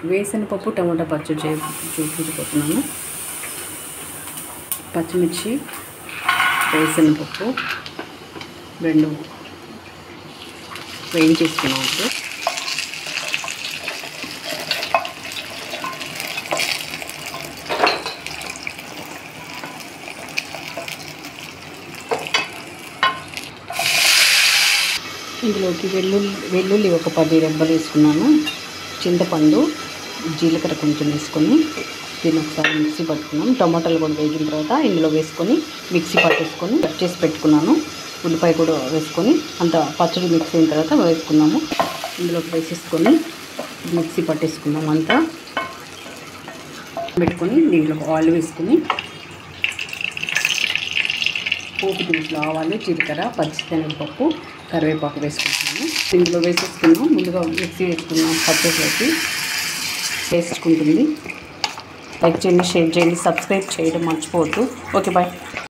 వేరుశనగపప్పు టమాటా పచ్చడి చూపించబోతున్నాను. పచ్చిమిర్చి, వేరుశనగపప్పు రెండు వేయించేసుకున్నాము. ఇందులోకి వెల్లుల్లి ఒక 10 రెబ్బలు వేసుకున్నాను. చింతపండు, జీలకర్ర కొంచెం వేసుకొని దీన్ని ఒకసారి మిక్సీ పట్టుకున్నాను. టమాటాలు కూడా వేగిన తర్వాత ఇందులో వేసుకొని మిక్సీ పట్టేసుకొని కట్ చేసి పెట్టుకున్నాను. ఉల్లిపాయ కూడా వేసుకొని అంత పచ్చడి మిక్స్ అయిన తర్వాత వేసుకున్నాము. ఇందులోకి వేసేసుకొని మిక్సీ పట్టేసుకున్నాము. అంతా పెట్టుకొని దీంట్లో ఆయిల్ వేసుకొని పోపు దినుసులు, ఆవాలు, జీలకర్ర, పచ్చిశనగపప్పు, కరివేపాకు వేసుకుంటున్నాము. ఇందులో వేసేసుకున్నాం. ముందుగా మిక్సీ వేసుకున్నాం. పచ్చడిలోకి వేసుకుంటుంది. లైక్ చేయండి, షేర్ చేయండి, సబ్స్క్రైబ్ చేయడం మర్చిపోవద్దు. Okay, bye.